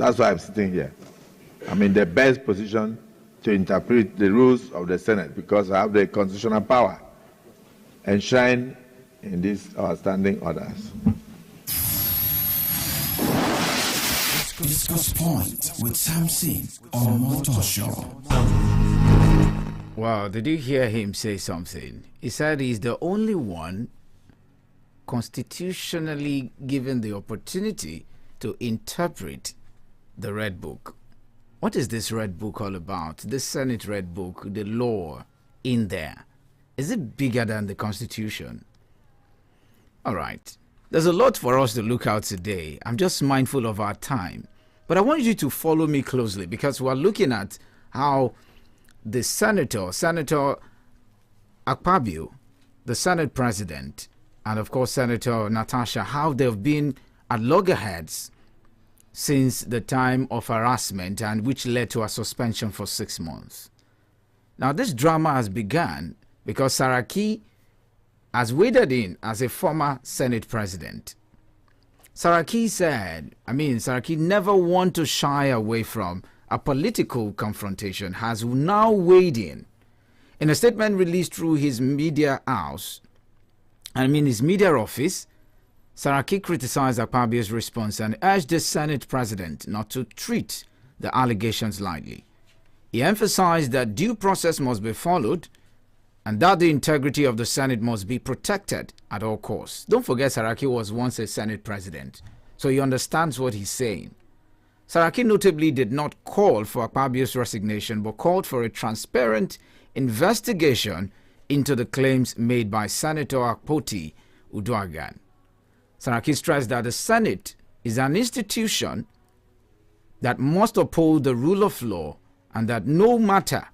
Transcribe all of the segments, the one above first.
That's why I'm sitting here. I'm in the best position to interpret the rules of the Senate because I have the constitutional power enshrined in these outstanding orders. Discourse Point with SAMSON on OMOTOSHO. Wow, did you hear him say something? He said he's the only one constitutionally given the opportunity to interpret the Red Book. What is this Red Book all about? This Senate Red Book, the law in there. Is it bigger than the Constitution? All right. There's a lot for us to look out today. I'm just mindful of our time. But I want you to follow me closely because we're looking at how the Senator Akpabio, the Senate President, and of course Senator Natasha, how they've been at loggerheads since the time of harassment and which led to a suspension for 6 months. Now this drama has begun because Saraki has waded in as a former Senate President. Saraki said, Saraki never want to shy away from a political confrontation, has now weighed in. In a statement released through his media house, his media office, Saraki criticized Akpabio's response and urged the Senate President not to treat the allegations lightly. He emphasized that due process must be followed and that the integrity of the Senate must be protected at all costs. Don't forget Saraki was once a Senate President, so he understands what he's saying. Saraki notably did not call for Akpabio's resignation but called for a transparent investigation into the claims made by Senator Akpoti Uduaghan. Saraki stressed that the Senate is an institution that must uphold the rule of law and that no matter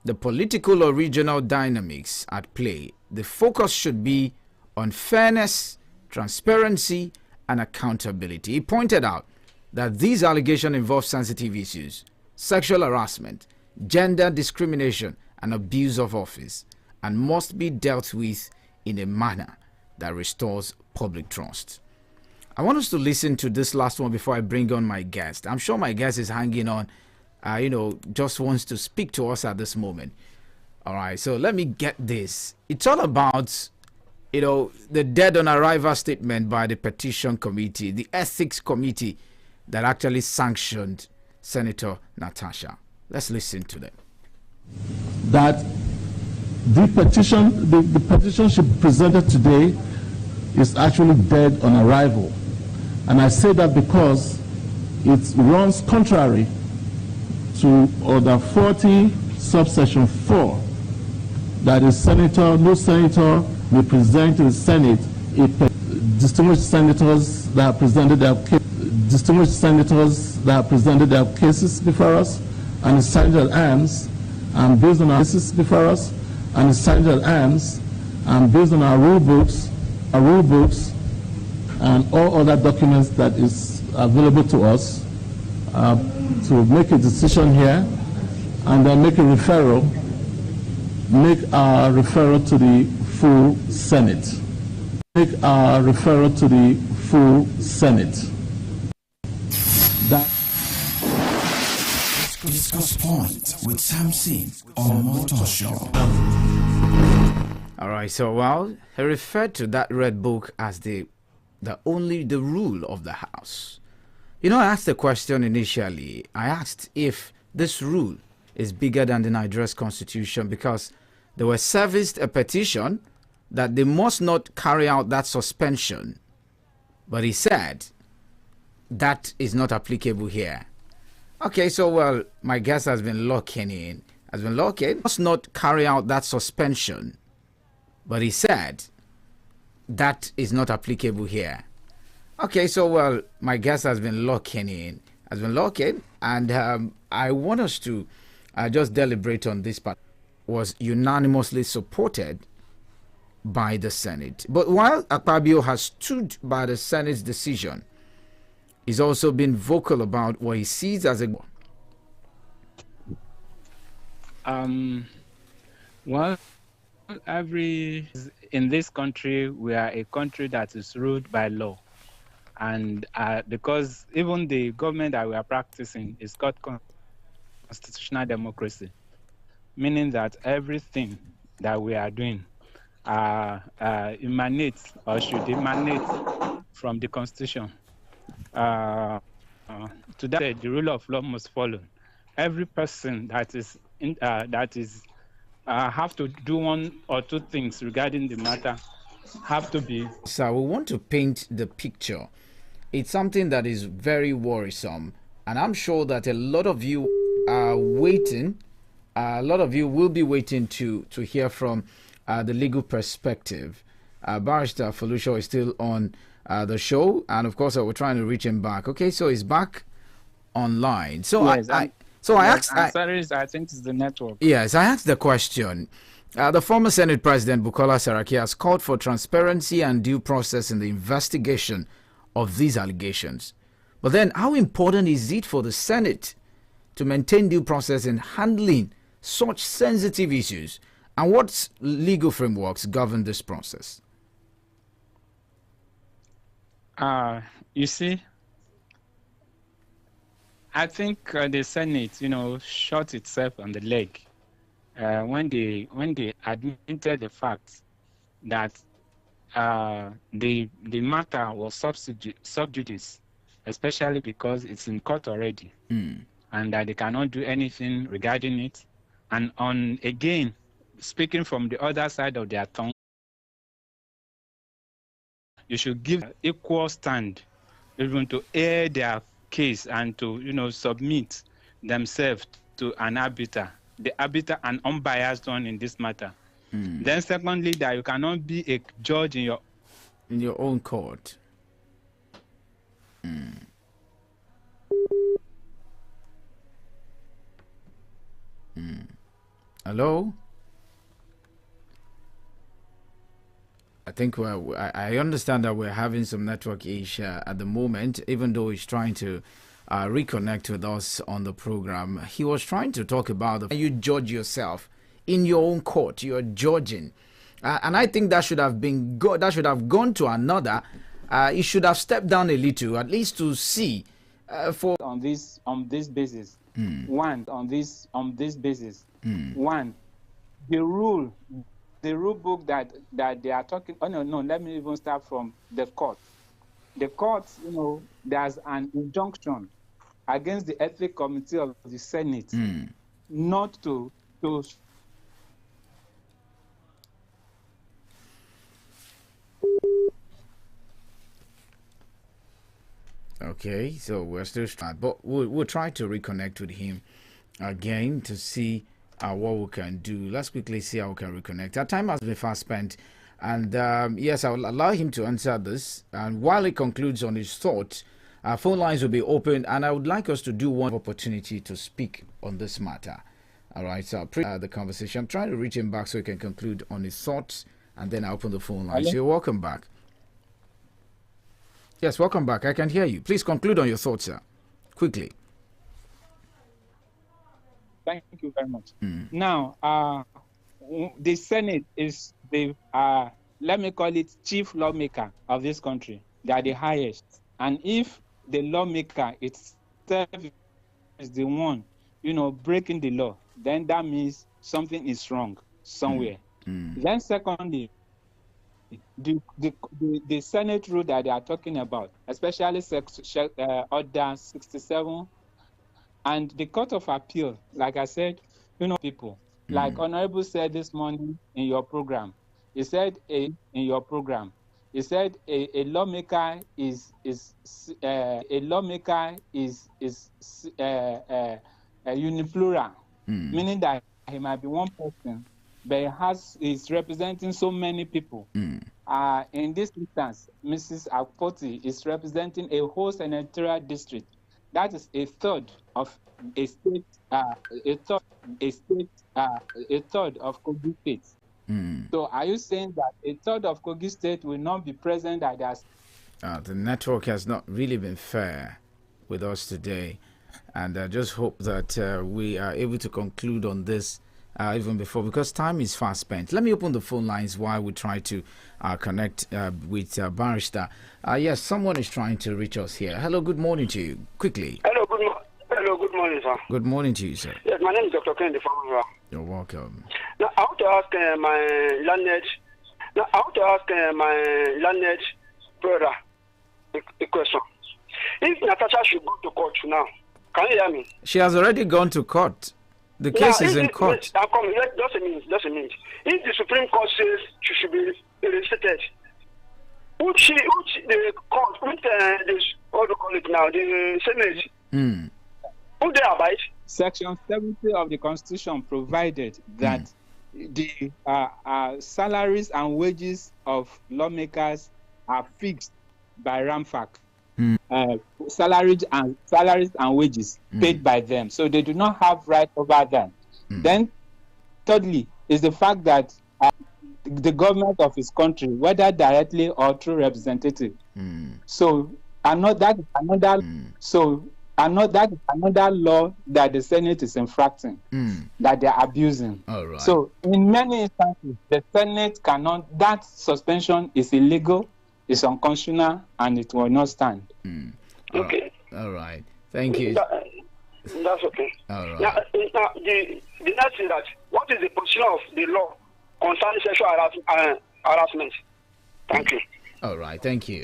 the political or regional dynamics at play, the focus should be on fairness, transparency, and accountability. He pointed out that these allegations involve sensitive issues, sexual harassment, gender discrimination, and abuse of office, and must be dealt with in a manner that restores public trust. I want us to listen to this last one before I bring on my guest. I'm sure my guest is hanging on, just wants to speak to us at this moment. All right, so let me get this. It's all about, the dead on arrival statement by the petition committee, the ethics committee that actually sanctioned Senator Natasha. Let's listen to them. That the petition she presented today is actually dead on arrival. And I say that because it runs contrary to Order 40, subsection 4, that no senator may present to the Senate distinguished senators that have presented their cases before us and the sergeant at arms, and based on our cases before us and the sergeant at arms, and based on our rule books and all other documents that is available to us, to make a decision here and then make our referral to the full Senate. Discourse Point with SAMSON on OMOTOSHO. All right, so he referred to that Red Book as the rule of the House. I asked the question initially. I asked if this rule is bigger than the Nigeria's constitution because they were serviced a petition that they must not carry out that suspension. But he said that is not applicable here. Okay, so my guest has been must not carry out that suspension. But he said that is not applicable here. Okay, so my guest has been locking, and I want us to just deliberate on this part. Was unanimously supported by the Senate. But while Akpabio has stood by the Senate's decision, he's also been vocal about what he sees as a... in this country, we are a country that is ruled by law. And because even the government that we are practicing is called constitutional democracy, meaning that everything that we are doing emanates or should emanate from the constitution. To that, the rule of law must follow. Every person that is have to do one or two things regarding the matter have to be. So we want to paint the picture. It's something that is very worrisome, and I'm sure that a lot of you are waiting. A lot of you will be waiting to hear from the legal perspective. Barrister Felusho is still on the show, and of course, we're trying to reach him back. Okay, so he's back online. So yes, I asked. Sorry, I think it's the network. Yes, I asked the question. The former Senate President Bukola Saraki has called for transparency and due process in the investigation of these allegations. But then, how important is it for the Senate to maintain due process in handling such sensitive issues? And what legal frameworks govern this process? You see, I think the Senate, shot itself on the leg when they admitted the fact that the matter was sub judice, especially because it's in court already, and that they cannot do anything regarding it. And again, speaking from the other side of their tongue, you should give equal stand even to air their case and to submit themselves to an arbiter, the arbiter and unbiased one in this matter. Then secondly, that you cannot be a judge in your own court. Hello? I think I understand that we're having some network issue at the moment, even though he's trying to reconnect with us on the program. He was trying to talk about you judge yourself in your own court. You're judging, and I think that should have been that should have gone to another. He should have stepped down a little, at least to see on this basis. One, on this basis. One, the rule book that they are talking. Oh no, let me even start from the court. The court, there's an injunction against the ethics committee of the Senate not to. Okay, so we're still trying, but we'll try to reconnect with him again to see what we can do. Let's quickly see how we can reconnect. Our time has been fast spent, and yes, I will allow him to answer this. And while he concludes on his thoughts, our phone lines will be open, and I would like us to do one opportunity to speak on this matter. All right, so I'll the conversation. I'm trying to reach him back so he can conclude on his thoughts, and then I'll open the phone lines. So you're welcome back. Yes, welcome back. I can hear you. Please conclude on your thoughts, sir. Quickly. Thank you very much. Now, the Senate is the, let me call it chief lawmaker of this country. They are the highest. And if the lawmaker itself is the one, breaking the law, then that means something is wrong somewhere. Then secondly, the Senate rule that they are talking about, especially Order 67, and the Court of Appeal, like I said, people, like Honorable said this morning in your program, he said a lawmaker is uniplural, meaning that he might be one person, but is representing so many people. In this instance, Mrs. Akpoti is representing a whole senatorial district. That is a third of a state, a third of Kogi State. So, are you saying that a third of Kogi State will not be present at that? The network has not really been fair with us today, and I just hope that we are able to conclude on this even before, because time is fast spent. Let me open the phone lines while we try to connect with Barrister. Yes, someone is trying to reach us here. Hello, good morning to you. Quickly. Hello, good morning, sir. Good morning to you, sir. Yes, my name is Dr. Kennedy Famara. You're welcome. Now, I want to ask my learned brother a question. If Natasha should go to court now, can you hear me? She has already gone to court. The case is in court. I'm coming. Just a minute. If the Supreme Court says she should be reinstated, the court, what do you call it now, the Senate, would they abide? Section 70 of the Constitution provided that the salaries and wages of lawmakers are fixed by RAMFAC. Salaries and wages paid by them, so they do not have right over them. Then, thirdly, is the fact that the government of his country, whether directly or through representative, that is another law that the Senate is infracting, that they are abusing. All right. So, in many instances, the Senate cannot. That suspension is illegal, is unconstitutional, and it will not stand. Okay. All right. Thank you. That's okay. All right. Now, the next is that what is the position of the law concerning sexual harassment? Thank you. All right. Thank you.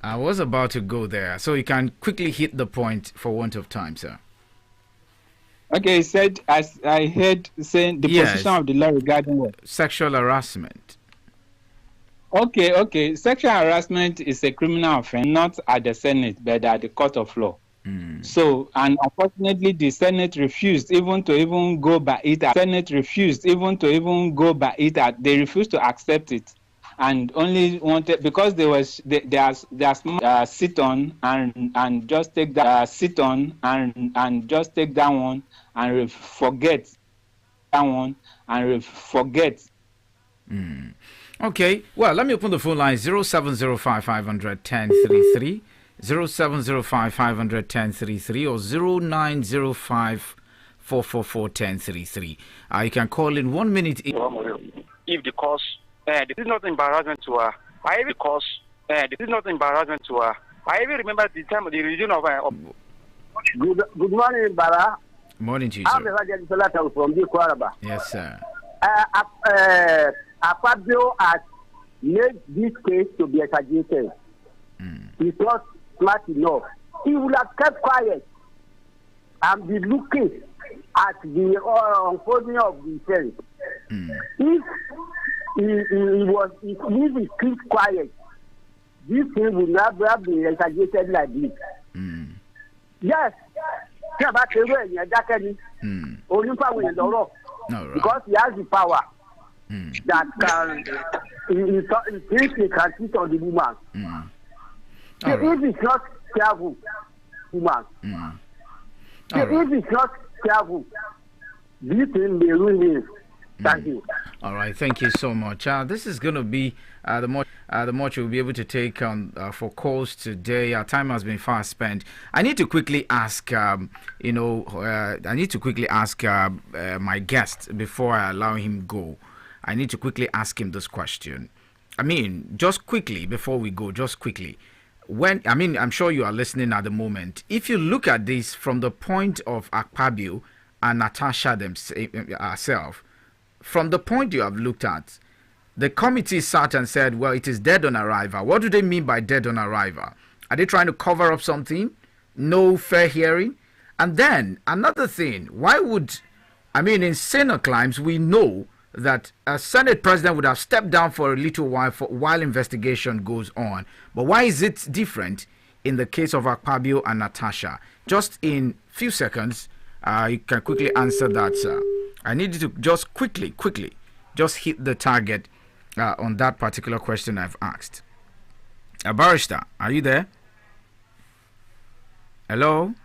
I was about to go there, so you can quickly hit the point for want of time, sir. Okay, he said, as I heard saying, the position of the law regarding what? Sexual harassment. Okay. Sexual harassment is a criminal offense, not at the Senate, but at the court of law. So, and unfortunately, the Senate refused even to go by it. They refused to accept it, and only wanted, because they sit on and just take that just take that one and forget that one and forget. Okay, well, let me open the phone line 0705 500 1033, 0705 500 1033, or 0905 444 1033. You can call in 1 minute. If the cause, this is not embarrassment to her. This is not embarrassment to her. I even remember the time of the region of. Good morning, Bara. Morning to you, sir. I'm Evangelist from Discourse. Yes, sir. Fabio has made this case to be exaggerated. He's not smart enough. He would have kept quiet and be looking at the unfolding of the event. If he keeps quiet, this thing would not have been exaggerated like this. Yes. Because he has the power. That can, he thinks he can sit on the woman. So if he's not careful, woman. If he's not careful, this thing may ruin him. Thank you. All right, thank you so much. This is going to be the much we'll be able to take on for calls today. Our time has been fast spent. I need to quickly ask, my guest before I allow him go. I need to quickly ask him this question. Just quickly before we go, I'm sure you are listening at the moment. If you look at this from the point of Akpabio and Natasha herself, from the point you have looked at, the committee sat and said, well, it is dead on arrival. What do they mean by dead on arrival? Are they trying to cover up something? No fair hearing? And then another thing, in Senate climes, we know that a Senate president would have stepped down for a little while investigation goes on. But why is it different in the case of Akpabio and Natasha? Just in few seconds, you can quickly answer that, sir. I need you to just quickly just hit the target on that particular question I've asked. Barrister, are you there? Hello?